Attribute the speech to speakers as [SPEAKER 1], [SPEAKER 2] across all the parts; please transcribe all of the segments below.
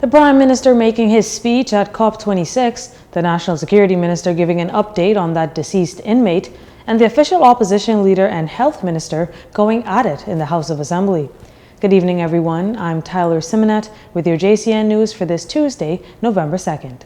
[SPEAKER 1] The Prime Minister making his speech at COP26, the National Security Minister giving an update on that deceased inmate, and the official opposition leader and health minister going at it in the House of Assembly. Good evening, everyone. I'm Tyler Simonet with your JCN News for this Tuesday, November 2nd.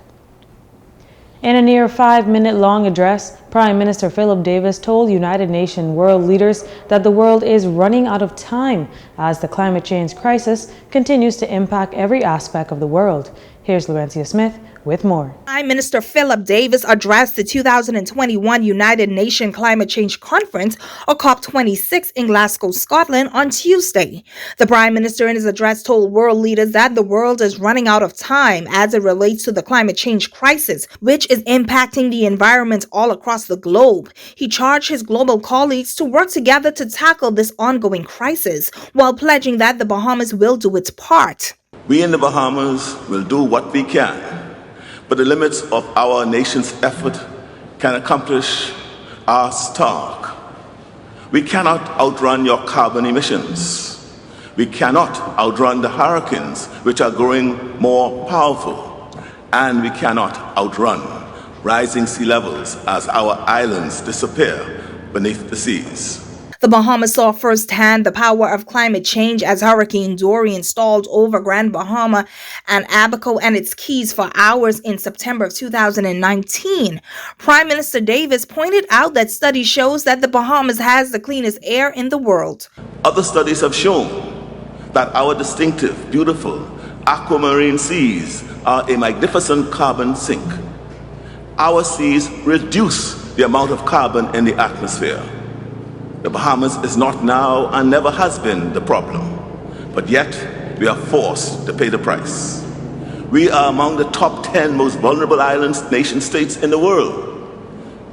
[SPEAKER 1] In a near 5-minute-long address, Prime Minister Philip Davis told United Nations world leaders that the world is running out of time as the climate change crisis continues to impact every aspect of the world. Here's Laurencia Smith with more.
[SPEAKER 2] Prime Minister Philip Davis addressed the 2021 United Nations Climate Change Conference, or COP26, in Glasgow, Scotland on Tuesday. The Prime Minister in his address told world leaders that the world is running out of time as it relates to the climate change crisis, which is impacting the environment all across the globe. He charged his global colleagues to work together to tackle this ongoing crisis, while pledging that the Bahamas will do its part.
[SPEAKER 3] We in the Bahamas will do what we can, but the limits of our nation's effort can accomplish are stark. We cannot outrun your carbon emissions. We cannot outrun the hurricanes, which are growing more powerful. And we cannot outrun rising sea levels as our islands disappear beneath the seas.
[SPEAKER 2] The Bahamas saw firsthand the power of climate change as Hurricane Dorian stalled over Grand Bahama and Abaco and its keys for hours in September of 2019. Prime Minister Davis pointed out that study shows that the Bahamas has the cleanest air in the world.
[SPEAKER 3] Other studies have shown that our distinctive, beautiful aquamarine seas are a magnificent carbon sink. Our seas reduce the amount of carbon in the atmosphere. The Bahamas is not now and never has been the problem, but yet we are forced to pay the price. We are among the top 10 most vulnerable islands, nation states in the world.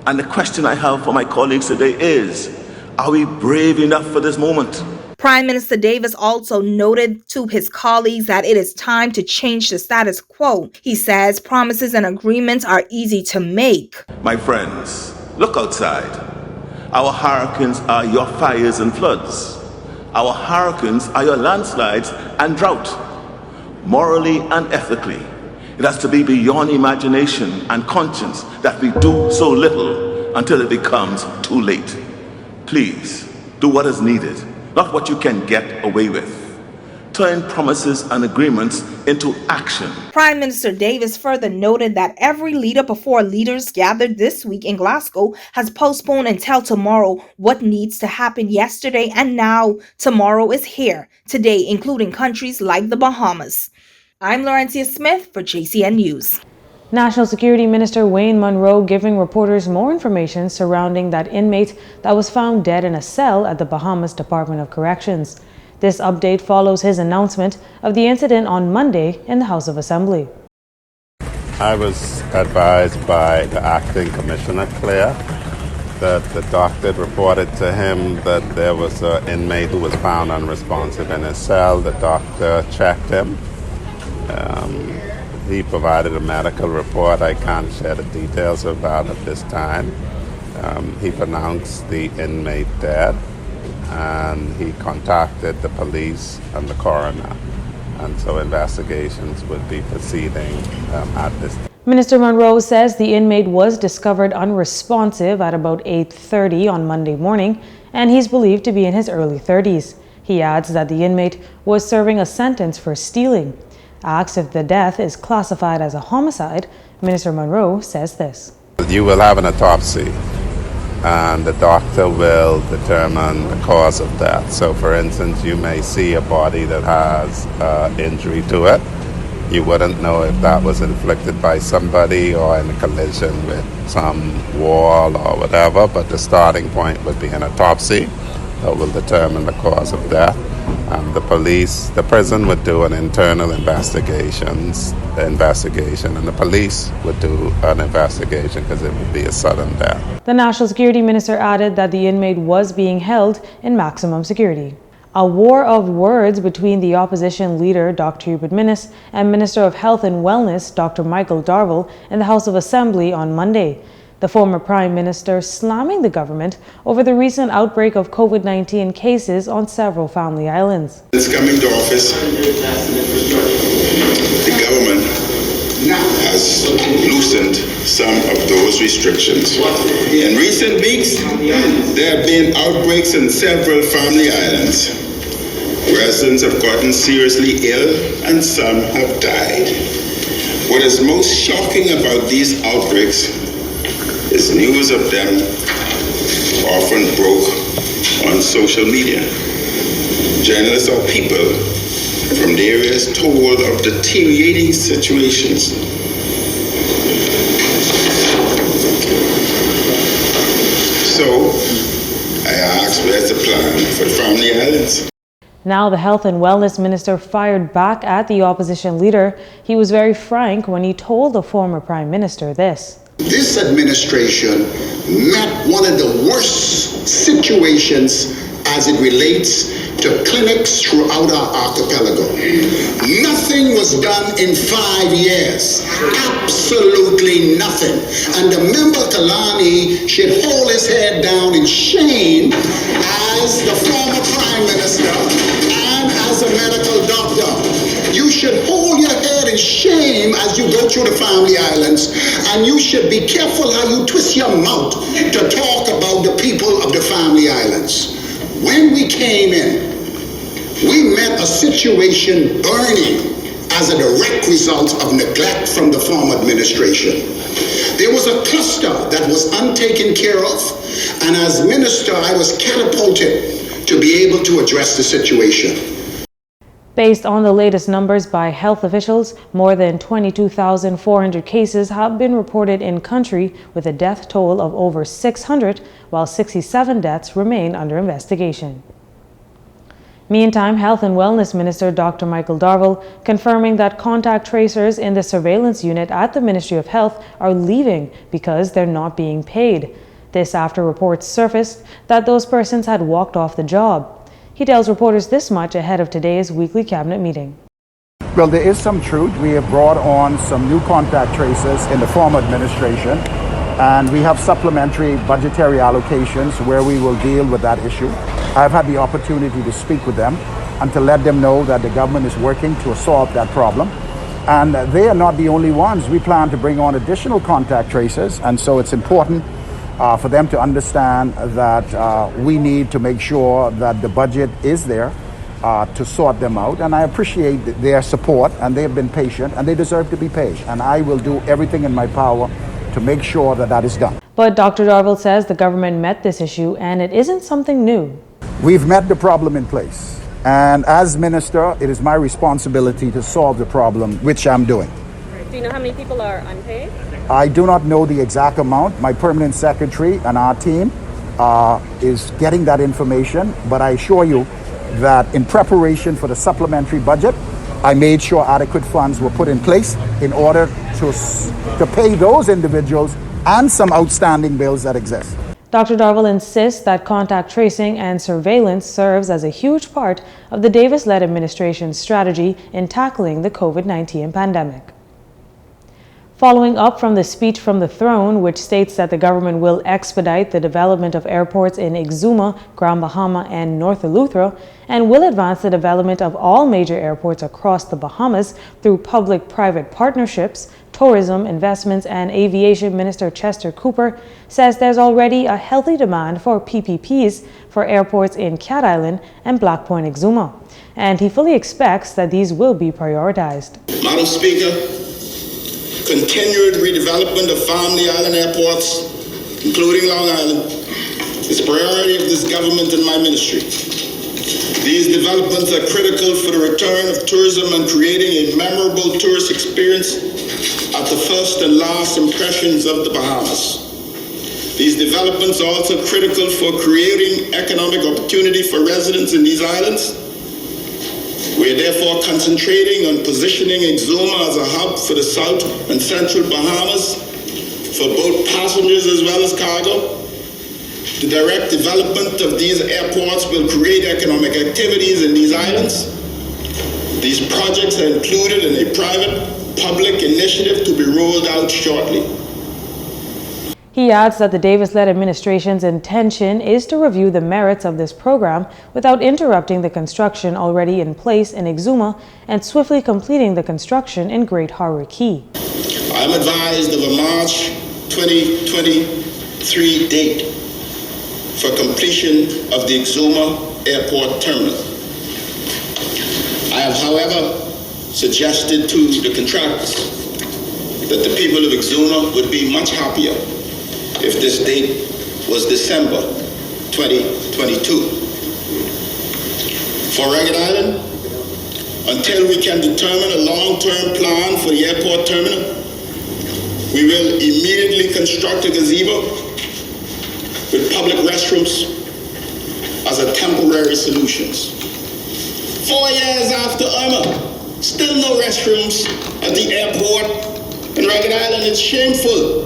[SPEAKER 3] And the question I have for my colleagues today is, are we brave enough for this moment?
[SPEAKER 2] Prime Minister Davis also noted to his colleagues that it is time to change the status quo. He says promises and agreements are easy to make.
[SPEAKER 3] My friends, look outside. Our hurricanes are your fires and floods. Our hurricanes are your landslides and drought. Morally and ethically, it has to be beyond imagination and conscience that we do so little until it becomes too late. Please, do what is needed, not what you can get away with. Turn promises and agreements into action.
[SPEAKER 2] Prime Minister Davis further noted that every leader before leaders gathered this week in Glasgow has postponed until tomorrow what needs to happen yesterday, and now tomorrow is here, today, including countries like the Bahamas. I'm Laurencia Smith for JCN News.
[SPEAKER 1] National Security Minister Wayne Munro giving reporters more information surrounding that inmate that was found dead in a cell at the Bahamas Department of Corrections. This update follows his announcement of the incident on Monday in the House of Assembly.
[SPEAKER 4] I was advised by the acting commissioner, Claire, that the doctor reported to him that there was an inmate who was found unresponsive in his cell. The doctor checked him. He provided a medical report. I can't share the details of that at this time. He pronounced the inmate dead, and he contacted the police and the coroner, and so investigations would be proceeding at this time.
[SPEAKER 1] Minister Munro says the inmate was discovered unresponsive at about 8:30 on Monday morning, and he's believed to be in his early 30s. He adds that the inmate was serving a sentence for stealing. Asked if the death is classified as a homicide, Minister Munro says this.
[SPEAKER 4] You will have an autopsy, and the doctor will determine the cause of death. So, for instance, you may see a body that has injury to it. You wouldn't know if that was inflicted by somebody or in a collision with some wall or whatever, but the starting point would be an autopsy that will determine the cause of death. The prison would do an internal investigation, and the police would do an investigation because it would be a sudden death.
[SPEAKER 1] The National Security Minister added that the inmate was being held in maximum security. A war of words between the opposition leader, Dr. Hubert Minnis, and Minister of Health and Wellness, Dr. Michael Darville, in the House of Assembly on Monday. The former Prime Minister slamming the government over the recent outbreak of COVID-19 cases on several family islands.
[SPEAKER 5] Since coming to office, the government loosened some of those restrictions. In recent weeks, there have been outbreaks in several family islands. Residents have gotten seriously ill and some have died. What is most shocking about these outbreaks is news of them often broke on social media. Journalists or people from the areas told of deteriorating situations. So, I asked, where's the plan for the family islands?
[SPEAKER 1] Now the Health and Wellness Minister fired back at the opposition leader. He was very frank when he told the former Prime Minister this.
[SPEAKER 6] This administration met one of the worst situations as it relates to clinics throughout our archipelago. Nothing was done in 5 years. Absolutely nothing. And the member Kalani should hold his head down in shame as the former Prime Minister and as a medical doctor. You should hold your head in shame as you go through the family islands, and you should be careful how you twist your mouth to talk about the people of the family islands. When we came in, we met a situation burning as a direct result of neglect from the former administration. There was a cluster that was untaken care of, and as minister, I was catapulted to be able to address the situation.
[SPEAKER 1] Based on the latest numbers by health officials, more than 22,400 cases have been reported in country, with a death toll of over 600, while 67 deaths remain under investigation. Meantime, Health and Wellness Minister Dr. Michael Darville confirming that contact tracers in the surveillance unit at the Ministry of Health are leaving because they're not being paid. This after reports surfaced that those persons had walked off the job. He tells reporters this much ahead of today's weekly cabinet meeting.
[SPEAKER 7] Well, there is some truth. We have brought on some new contact tracers in the former administration, and we have supplementary budgetary allocations where we will deal with that issue. I've had the opportunity to speak with them and to let them know that the government is working to solve that problem. And they are not the only ones. We plan to bring on additional contact tracers, and so it's important for them to understand that we need to make sure that the budget is there to sort them out. And I appreciate their support, and they have been patient, and they deserve to be paid. And I will do everything in my power to make sure that that is done.
[SPEAKER 1] But Dr. Darville says the government met this issue, and it isn't something new.
[SPEAKER 7] We've met the problem in place. And as minister, it is my responsibility to solve the problem, which I'm doing.
[SPEAKER 8] Do you know how many people are unpaid?
[SPEAKER 7] I do not know the exact amount. My permanent secretary and our team is getting that information, but I assure you that in preparation for the supplementary budget, I made sure adequate funds were put in place in order to pay those individuals and some outstanding bills that exist.
[SPEAKER 1] Dr. Darville insists that contact tracing and surveillance serves as a huge part of the Davis-led administration's strategy in tackling the COVID-19 pandemic. Following up from the speech from the throne, which states that the government will expedite the development of airports in Exuma, Grand Bahama, and North Eleuthera, and will advance the development of all major airports across the Bahamas through public-private partnerships, tourism, investments, and aviation Minister Chester Cooper says there's already a healthy demand for PPPs for airports in Cat Island and Black Point Exuma, and he fully expects that these will be prioritized.
[SPEAKER 5] Madam Speaker, continued redevelopment of family island airports, including Long Island, is a priority of this government and my ministry. These developments are critical for the return of tourism and creating a memorable tourist experience at the first and last impressions of the Bahamas. These developments are also critical for creating economic opportunity for residents in these islands. We are therefore concentrating on positioning Exuma as a hub for the South and Central Bahamas for both passengers as well as cargo. The direct development of these airports will create economic activities in these islands. These projects are included in a private-public initiative to be rolled out shortly.
[SPEAKER 1] He adds that the Davis-led administration's intention is to review the merits of this program without interrupting the construction already in place in Exuma and swiftly completing the construction in Great Harbour Key.
[SPEAKER 5] I'm advised of a March 2023 date for completion of the Exuma Airport Terminal. I have, however, suggested to the contractors that the people of Exuma would be much happier if this date was December 2022. For Ragged Island, until we can determine a long-term plan for the airport terminal, we will immediately construct a gazebo with public restrooms as a temporary solution. 4 years after Irma, still no restrooms at the airport in Ragged Island. It's shameful.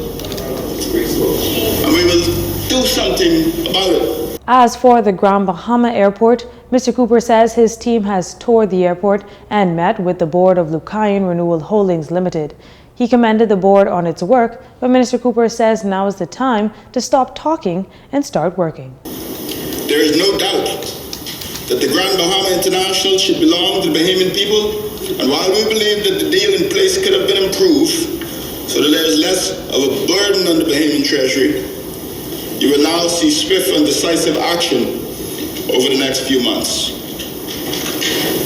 [SPEAKER 5] And we will do something about it.
[SPEAKER 1] As for the Grand Bahama Airport, Mr. Cooper says his team has toured the airport and met with the board of Lucayan Renewal Holdings Limited. He commended the board on its work, but Minister Cooper says now is the time to stop talking and start working.
[SPEAKER 5] There is no doubt that the Grand Bahama International should belong to the Bahamian people, and while we believe that the deal in place could have been improved so that there is less of a burden on the Bahamian Treasury, you will now see swift and decisive action over the next few months.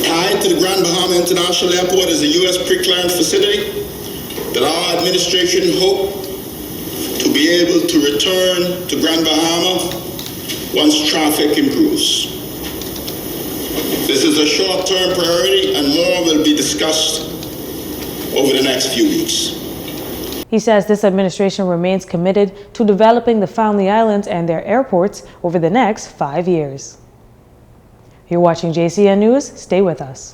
[SPEAKER 5] Tied to the Grand Bahama International Airport is a U.S. pre-clearance facility that our administration hope to be able to return to Grand Bahama once traffic improves. This is a short-term priority and more will be discussed over the next few weeks.
[SPEAKER 1] He says this administration remains committed to developing the Family Islands and their airports over the next 5 years. You're watching JCN News. Stay with us.